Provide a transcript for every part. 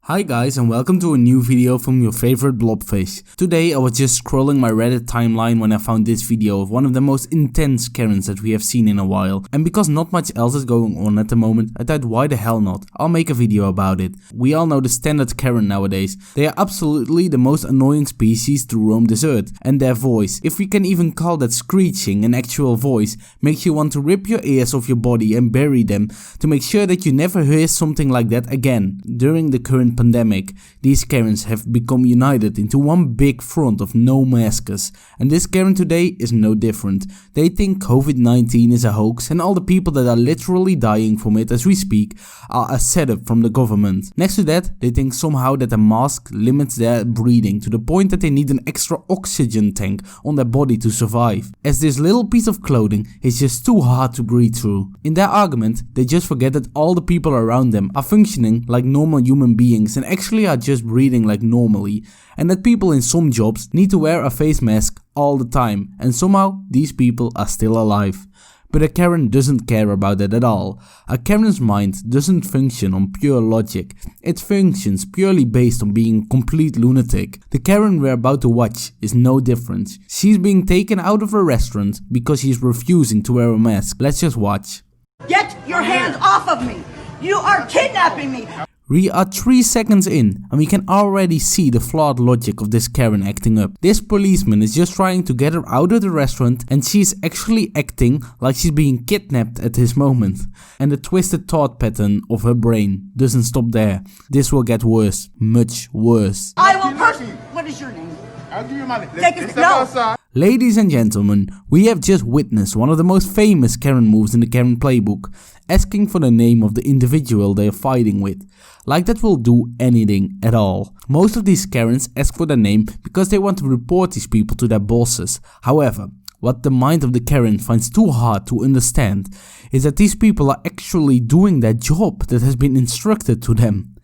Hi guys and welcome to a new video from your favorite blobfish. Today I was just scrolling my Reddit timeline when I found this video of one of the most intense Karens that we have seen in a while, and because not much else is going on at the moment, I thought why the hell not, I'll make a video about it. We all know the standard Karen nowadays. They are absolutely the most annoying species to roam this earth, and their voice, if we can even call that screeching an actual voice, makes you want to rip your ears off your body and bury them to make sure that you never hear something like that again. During the current pandemic, these Karens have become united into one big front of no maskers, and this Karen today is no different. They think COVID-19 is a hoax and all the people that are literally dying from it as we speak are a setup from the government. Next to that, they think somehow that a mask limits their breathing to the point that they need an extra oxygen tank on their body to survive, as this little piece of clothing is just too hard to breathe through. In their argument, they just forget that all the people around them are functioning like normal human beings and actually are just breathing like normally, and that people in some jobs need to wear a face mask all the time, and somehow these people are still alive. But a Karen doesn't care about that at all. A Karen's mind doesn't function on pure logic, it functions purely based on being a complete lunatic. The Karen we're about to watch is no different. She's being taken out of a restaurant because she's refusing to wear a mask. Let's just watch. Get your hands off of me! You are kidnapping me! We are 3 seconds in and we can already see the flawed logic of this Karen acting up. This policeman is just trying to get her out of the restaurant and she is actually acting like she's being kidnapped at this moment. And the twisted thought pattern of her brain doesn't stop there. This will get worse, much worse. I will personally... What is your name? I'll give you my name. No. Ladies and gentlemen, we have just witnessed one of the most famous Karen moves in the Karen playbook, asking for the name of the individual they are fighting with. Like that will do anything at all. Most of these Karens ask for their name because they want to report these people to their bosses. However, what the mind of the Karen finds too hard to understand is that these people are actually doing their job that has been instructed to them.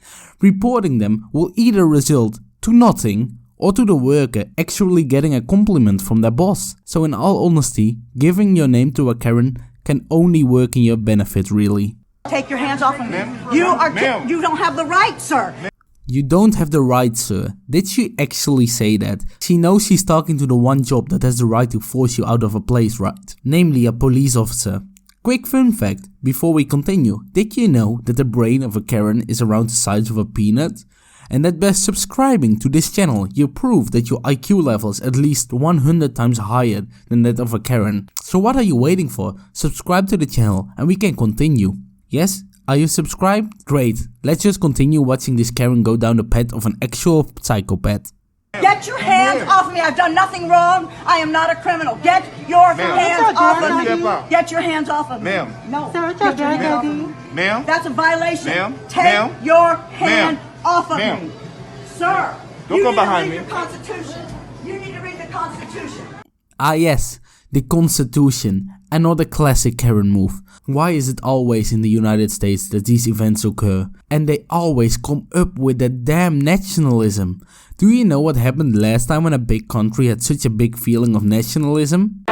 Reporting them will either result to nothing or to the worker actually getting a compliment from their boss. So in all honesty, giving your name to a Karen can only work in your benefit really. Take your hands off of me. You don't have the right, sir. You don't have the right, sir. Did she actually say that? She knows she's talking to the one job that has the right to force you out of a place, right? Namely a police officer. Quick fun fact, before we continue, did you know that the brain of a Karen is around the size of a peanut? And that by subscribing to this channel, you prove that your IQ level is at least 100 times higher than that of a Karen. So what are you waiting for? Subscribe to the channel and we can continue. Yes? Are you subscribed? Great. Let's just continue watching this Karen go down the path of an actual psychopath. Get your hands off of me. I've done nothing wrong. I am not a criminal. Get your hands off of me. Get your hands off of me. Ma'am. No. Get your hands off of me. Ma'am. That's a violation. Ma'am. Take your hand off of me. Sir, don't come behind me. You need to read the Constitution. You need to read the Constitution. Ah yes, the Constitution. Another classic Karen move. Why is it always in the United States that these events occur? And they always come up with that damn nationalism. Do you know what happened last time when a big country had such a big feeling of nationalism?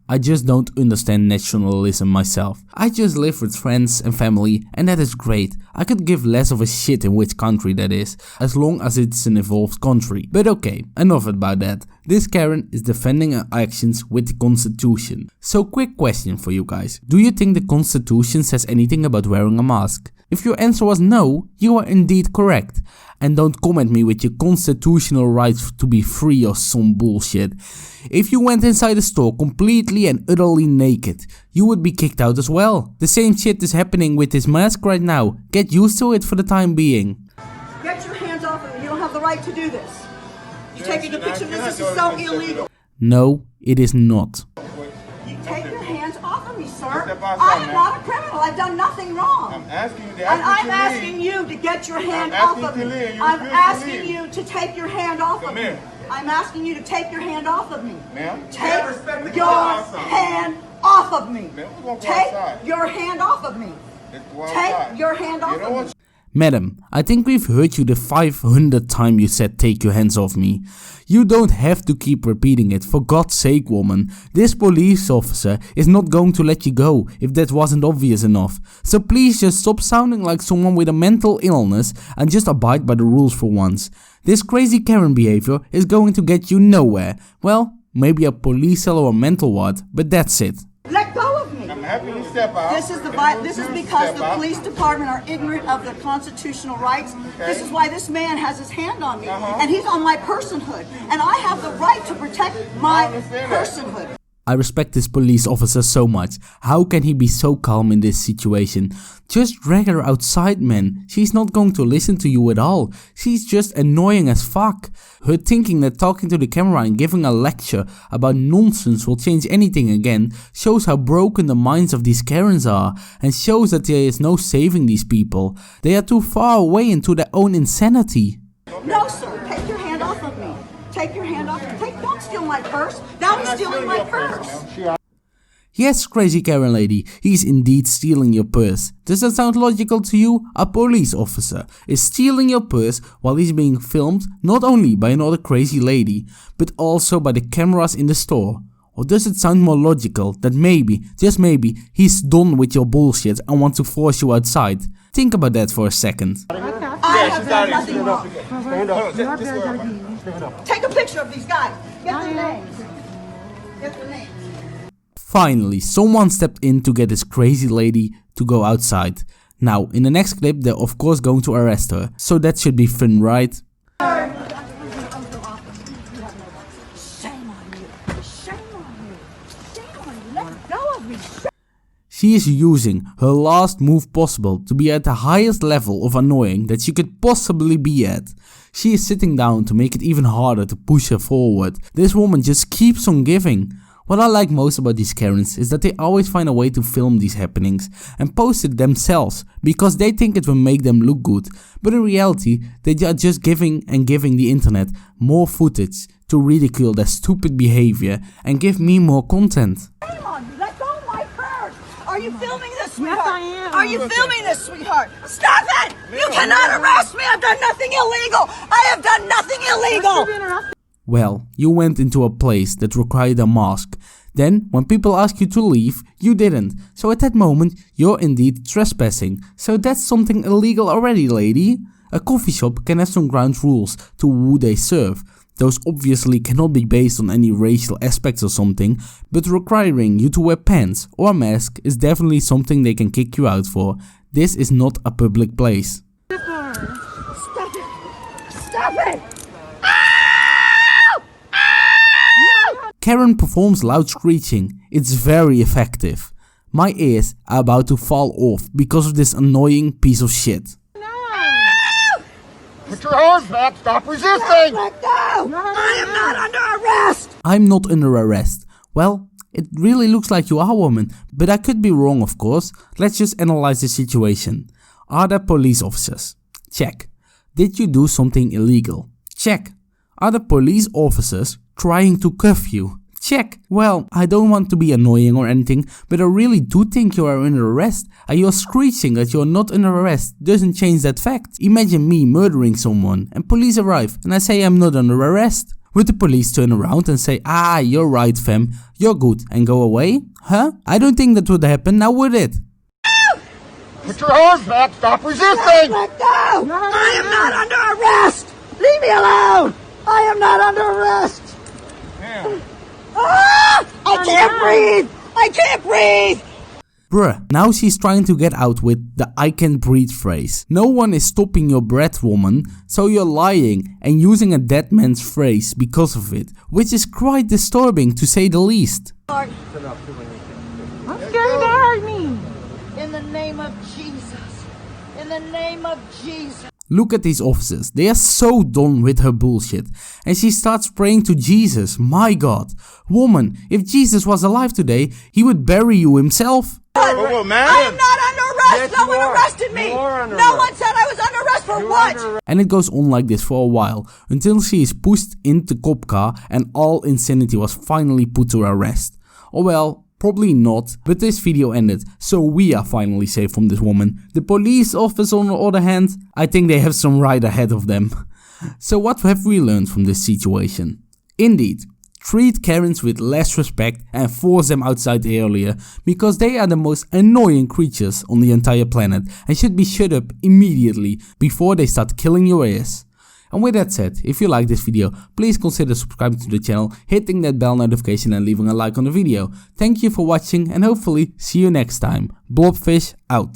I just don't understand nationalism myself. I just live with friends and family and that is great. I could give less of a shit in which country that is, as long as it's an evolved country. But okay, enough about that. This Karen is defending her actions with the Constitution. So quick question for you guys. Do you think the Constitution says anything about wearing a mask? If your answer was no, you are indeed correct. And don't come at me with your constitutional rights to be free or some bullshit. If you went inside a store completely and utterly naked, you would be kicked out as well. The same shit is happening with this mask right now. Get used to it for the time being. Get your hands off of me. You don't have the right to do this. You're taking a picture of this. This is so illegal. No, it is not. You take your hands off of me, sir. I am not a criminal. I've done nothing wrong. I'm asking you to And I'm asking you to get your hand off of me. I'm asking you to take your hand off of me. I'm asking you to take your hand off of me. Ma'am? Take your hand off of me. Take your hand off of me. Take your hand off of me. Madam, I think we've heard you the 500th time you said take your hands off me. You don't have to keep repeating it, for God's sake, woman. This police officer is not going to let you go if that wasn't obvious enough. So please just stop sounding like someone with a mental illness and just abide by the rules for once. This crazy Karen behavior is going to get you nowhere. Well, maybe a police cell or a mental ward, but that's it. Let go of me. I'm happy you step out. This is because the police department are ignorant of the constitutional rights. This is why this man has his hand on me, and he's on my personhood, and I have the right to protect my personhood. I respect this police officer so much. How can he be so calm in this situation? Just drag her outside, man. She's not going to listen to you at all. She's just annoying as fuck. Her thinking that talking to the camera and giving a lecture about nonsense will change anything again shows how broken the minds of these Karens are, and shows that there is no saving these people. They are too far away into their own insanity. No, sir. Take your hand off of me. Take your hand off. Don't steal my purse. Now he's stealing my purse. Yes, crazy Karen lady, he's indeed stealing your purse. Does that sound logical to you? A police officer is stealing your purse while he's being filmed not only by another crazy lady, but also by the cameras in the store. Or does it sound more logical that maybe, just maybe, he's done with your bullshit and wants to force you outside? Think about that for a second. I have done nothing wrong. Take a picture of these guys. Get their names. Get their names. Finally, someone stepped in to get this crazy lady to go outside. Now, in the next clip, they're of course going to arrest her, so that should be fun, right? Shame on you. Shame on you. Shame on you. Let go of me. She is using her last move possible to be at the highest level of annoying that she could possibly be at. She is sitting down to make it even harder to push her forward. This woman just keeps on giving. What I like most about these Karens is that they always find a way to film these happenings and post it themselves because they think it will make them look good, but in reality they are just giving the internet more footage to ridicule their stupid behavior and give me more content. Shame on you. Let go of my purse. Are you filming this, sweetheart? Yes, I am. Are you filming this, sweetheart? Stop it! You cannot arrest me. I've done nothing illegal. I have done nothing illegal. Well, you went into a place that required a mask. Then, when people ask you to leave, you didn't. So at that moment, you're indeed trespassing. So that's something illegal already, lady. A coffee shop can have some ground rules to who they serve. Those obviously cannot be based on any racial aspects or something, but requiring you to wear pants or a mask is definitely something they can kick you out for. This is not a public place. Stop it. Stop it. Karen performs loud screeching. It's very effective. My ears are about to fall off because of this annoying piece of shit. Put your arms back. Stop resisting. Let go. I am not under arrest. I'm not under arrest. Well, it really looks like you are, woman, but I could be wrong, of course. Let's just analyze the situation. Are there police officers? Check. Did you do something illegal? Check. Are the police officers trying to cuff you? Check. Well, I don't want to be annoying or anything, but I really do think you are under arrest, and you're screeching that you're not under arrest doesn't change that fact. Imagine me murdering someone and police arrive and I say I'm not under arrest. Would the police turn around and say, ah, you're right fam, you're good, and go away? Huh? I don't think that would happen, now would it? Put your arms back. Stop resisting. Let go. I am not under arrest. Leave me alone. I am not under arrest. Damn. Ah! I can't breathe. I can't breathe. Bruh, now she's trying to get out with the I can't breathe phrase. No one is stopping your breath, woman, so you're lying and using a dead man's phrase because of it, which is quite disturbing to say the least. I'm scared to hurt me. In the name of Jesus. In the name of Jesus. Look at these officers, they are so done with her bullshit. And she starts praying to Jesus, my God. Woman, if Jesus was alive today, he would bury you himself. Oh, man. I am not under arrest. Yes, No one you are. arrested me. You are under No arrest. one said I was under arrest for what? And it goes on like this for a while, until she is pushed into the cop car and all insanity was finally put to her rest. Or well, Probably not, but this video ended, so we are finally safe from this woman. The police officer on the other hand, I think they have some ride ahead of them. So what have we learned from this situation? Indeed, treat Karens with less respect and force them outside earlier, because they are the most annoying creatures on the entire planet and should be shut up immediately before they start killing your ears. And with that said, if you like this video, please consider subscribing to the channel, hitting that bell notification and leaving a like on the video. Thank you for watching and hopefully see you next time. Blobfish out.